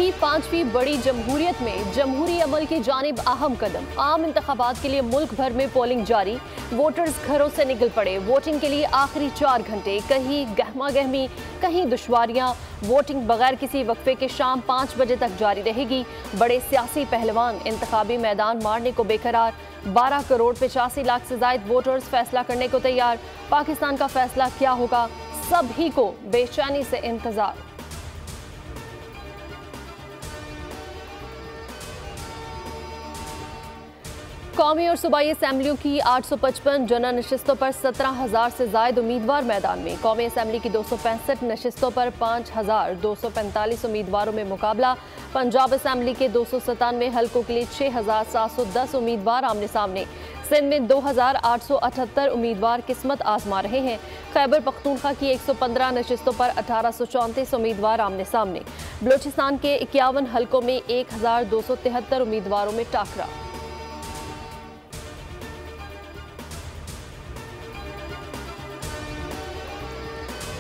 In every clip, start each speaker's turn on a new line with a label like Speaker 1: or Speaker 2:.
Speaker 1: की 5वीं बड़ी जमहूरियत में जमहूरी अमल की जानिब अहम कदम। आम इंतखाबात के लिए मुल्क भर में पोलिंग जारी। वोटर्स घरों से निकल पड़े। वोटिंग के लिए आखिरी 4 घंटे, कहीं गहमा गहमी, कहीं दुश्वारियां। वोटिंग बगैर किसी वक्फे के शाम 5 बजे तक जारी रहेगी। बड़े सियासी पहलवान इंतखाबी मैदान मारने को बेकरार। 12 करोड़ 85 लाख से ज्यादा वोटर्स फैसला करने को तैयार। पाकिस्तान का फैसला क्या होगा, सभी को बेचैनी से इंतजार। कौमी और सूबाई असेंबलियों की 855 जनरल नशिस्तों पर 17,000 से ज्यादा उम्मीदवार मैदान में। कौमी असेंबली की 265 नशिस्तों पर 5,245 उम्मीदवारों में मुकाबला। पंजाब असेंबली के 297 हलकों के लिए 6,710 उम्मीदवार आमने सामने। सिंध में 2,878 उम्मीदवार किस्मत आजमा रहे हैं। खैबर पख्तूनख्वा की 115 नशिस्तों पर 1,834 उम्मीदवार आमने सामने। बलूचिस्तान के 51 हलकों में 1,273 उम्मीदवारों में टाकरा।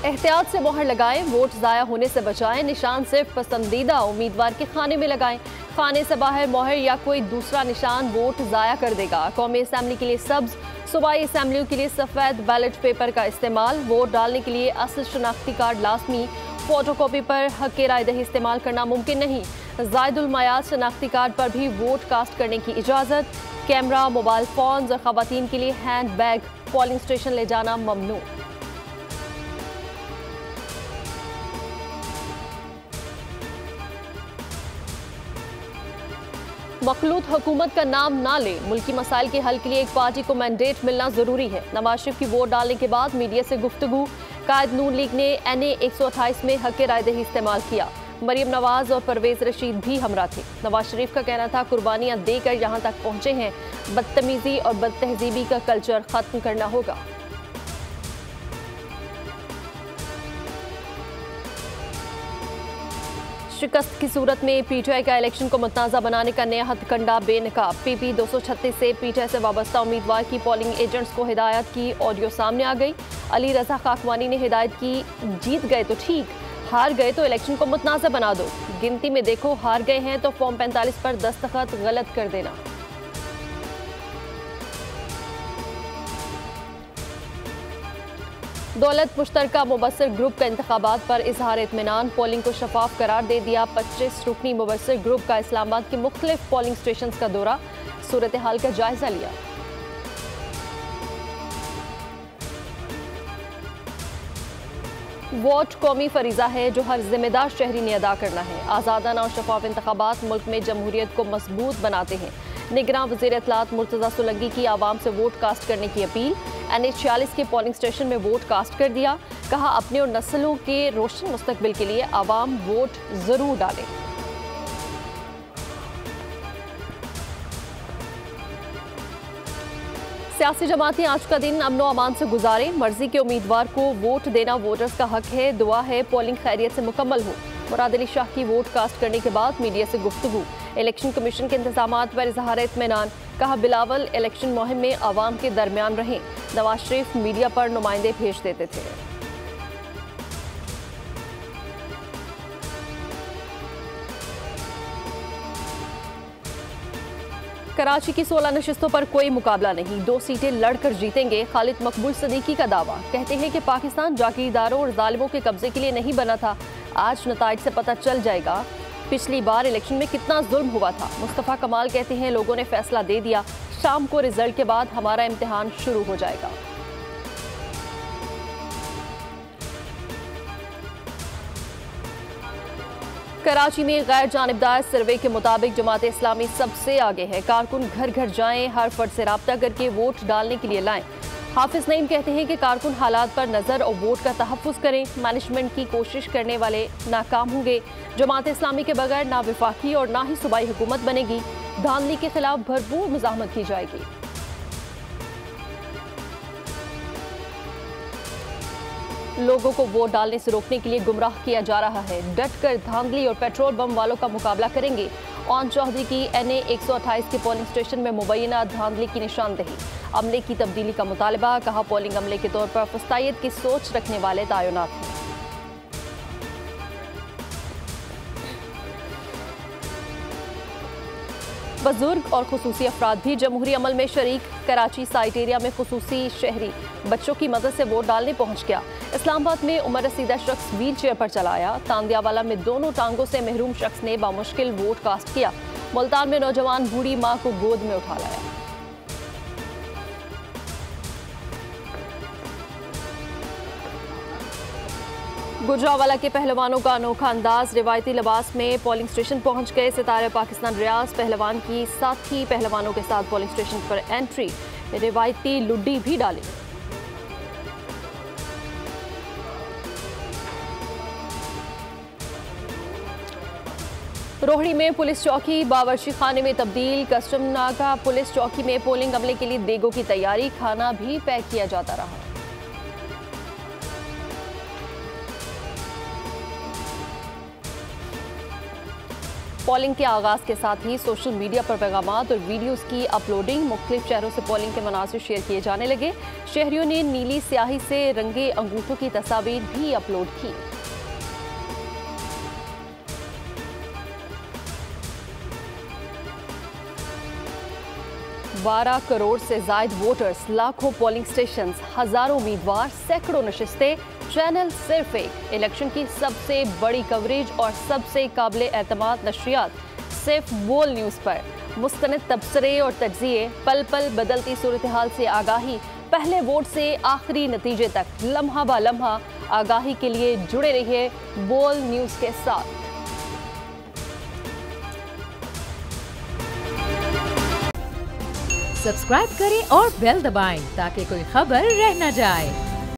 Speaker 1: एहतियात से मोहर लगाएं, वोट ज़ाया होने से बचाएं। निशान सिर्फ पसंदीदा उम्मीदवार के खाने में लगाएं। खाने से बाहर मोहर या कोई दूसरा निशान वोट ज़ाया कर देगा। कौमी असेंबली के लिए सब्ज, सूबाई असेंबलियों के लिए सफ़ेद बैलेट पेपर का इस्तेमाल। वोट डालने के लिए असल शनाख्ती कार्ड लाजमी। फोटोकॉपी पर हक के राय दही इस्तेमाल करना मुमकिन नहीं। ज़ायदुल मयाद शनाख्ती कार्ड पर भी वोट कास्ट करने की इजाज़त। कैमरा, मोबाइल फ़ोन और ख़वातीन के लिए हैंड बैग पोलिंग स्टेशन ले जाना ममनू। मखलूत हुकूमत का नाम ना ले। मुल्की मसाइल के हल के लिए एक पार्टी को मैंडेट मिलना जरूरी है। नवाज शरीफ की वोट डालने के बाद मीडिया से गुफ्तगू। कायद नून लीग ने NA 128 में हक राय दही इस्तेमाल किया। मरियम नवाज और परवेज रशीद भी हमरा थे। नवाज शरीफ का कहना था कुर्बानियां देकर यहां तक पहुंचे हैं। बदतमीजी और बदतहजीबी का कल्चर खत्म करना होगा। शिकस्त की सूरत में PTI का इलेक्शन को मुतनाज़ा बनाने का नया हथकंडा बेनकाब। PP 236 से PTI से वाबस्ता उम्मीदवार की पोलिंग एजेंट्स को हिदायत की ऑडियो सामने आ गई। अली रजा खाकवानी ने हिदायत की, जीत गए तो ठीक, हार गए तो इलेक्शन को मुतनाज़ा बना दो। गिनती में देखो, हार गए हैं तो फॉर्म 45 पर दस्तखत गलत कर देना। दौलत मुश्तरका मुबस्सिर ग्रुप का इंतखाबात पर इजहार इत्मीनान। पोलिंग को शफाफ करार दे दिया। 25 रुकनी मुबस्सिर ग्रुप का इस्लामाबाद के मुख्तलिफ पोलिंग स्टेशन का दौरा, सूरत हाल का जायजा लिया। वोट कौमी फरीजा है जो हर जिम्मेदार शहरी ने अदा करना है। आज़ादाना और शफाफ इंतखाबात मुल्क में जमहूरियत को मजबूत बनाते हैं। निगरान वज़ीर इत्तलात मुर्तज़ा सोलंकी की आवाम से वोट कास्ट करने की अपील। NA 46 के पोलिंग स्टेशन में वोट कास्ट कर दिया। कहा, अपने और नस्लों के रोशन मुस्तकबिल के लिए आवाम वोट जरूर डालें। सियासी जमातें आज का दिन अमनो अमान से गुजारें। मर्जी के उम्मीदवार को वोट देना वोटर्स का हक है। दुआ है पोलिंग खैरियत से मुकम्मल हो। मुराद अली शाह की वोट कास्ट करने के बाद मीडिया से गुफ्तगू। इलेक्शन कमीशन के इंतजामात पर इजहार इत्मीनान। कहा, बिलावल इलेक्शन मुहिम में आवाम के दरमियान रहें। नवाज शरीफ मीडिया पर नुमाइंदे भेज देते थे। कराची की 16 नशिस्तों पर कोई मुकाबला नहीं, 2 सीटें लड़कर जीतेंगे। खालिद मकबूल सदीकी का दावा। कहते हैं कि पाकिस्तान जागीरदारों और जालिमों के कब्जे के लिए नहीं बना था। आज नताइज से पता चल जाएगा पिछली बार इलेक्शन में कितना जुल्म हुआ था। मुस्तफ़ा कमाल कहते हैं, लोगों ने फैसला दे दिया। शाम को रिजल्ट के बाद हमारा इम्तिहान शुरू हो जाएगा। कराची में गैर जानिबदार सर्वे के मुताबिक जमात इस्लामी सबसे आगे है। कारकुन घर घर जाएं, हर फर्द से राब्ता करके वोट डालने के लिए लाएं। हाफिज नईम कहते हैं कि कारकुन हालात पर नजर और वोट का तहफ़्फ़ुज़ करें। मैनेजमेंट की कोशिश करने वाले नाकाम होंगे। जमात इस्लामी के बगैर ना वफाकी और ना ही सूबाई हुकूमत बनेगी। धांधली के खिलाफ भरपूर मुज़ाहमत की जाएगी। लोगों को वोट डालने से रोकने के लिए गुमराह किया जा रहा है। डट कर धांधली और पेट्रोल बम वालों का मुकाबला करेंगे। ओन चौधरी की NA 128 के पोलिंग स्टेशन में मुबैना धांधली की निशानदेही। अमले की तब्दीली का मुतालबा। कहा, पोलिंग अमले के तौर पर फस्तायत की सोच रखने वाले तैनात हैं। बुजुर्ग और खुसूसी अफराद भी जमहूरी अमल में शरीक। कराची साइट एरिया में खुसूसी शहरी बच्चों की मदद से वोट डालने पहुंच गया। इस्लामाबाद में उम्र रसीदा शख्स व्हील चेयर पर चला आया। तांदियावाला में दोनों टांगों से महरूम शख्स ने बामुश्किल वोट कास्ट किया। मुल्तान में नौजवान बूढ़ी मां को गोद में उठा लाया। गुजरावाला के पहलवानों का अनोखा अंदाज। रिवायती लिबास में पोलिंग स्टेशन पहुंच गए सितारे पाकिस्तान रियाज पहलवान की साथी पहलवानों के साथ पोलिंग स्टेशन पर एंट्री। रिवायती लुड्डी भी डाली। रोहड़ी में पुलिस चौकी बावर्ची खाने में तब्दील। कस्टम नाका पुलिस चौकी में पोलिंग अमले के लिए देगों की तैयारी। खाना भी पैक किया जाता रहा। पोलिंग के आगाज के साथ ही सोशल मीडिया पर पैगामात और वीडियोस की अपलोडिंग। मुख्तलिफ शहरों से पोलिंग के मनासिर शेयर किए जाने लगे। शहरियों ने नीली स्याही से रंगे अंगूठों की तस्वीर भी अपलोड की। बारह करोड़ से जायद वोटर्स, लाखों पोलिंग स्टेशन, हजारों उम्मीदवार, सैकड़ों नशिस्तें। चैनल सिर्फ एक। इलेक्शन की सबसे बड़ी कवरेज और सबसे काबिल एतमाद नशरियात सिर्फ बोल न्यूज़ पर। मुस्तनद तबसरे और तज्जिए, पल पल बदलती सूरत हाल से आगाही। पहले वोट से आखिरी नतीजे तक लम्हा बा लम्हा आगाही के लिए जुड़े रहिए बोल न्यूज़ के साथ।
Speaker 2: सब्सक्राइब करें और बेल दबाएं ताकि कोई खबर रह न जाए।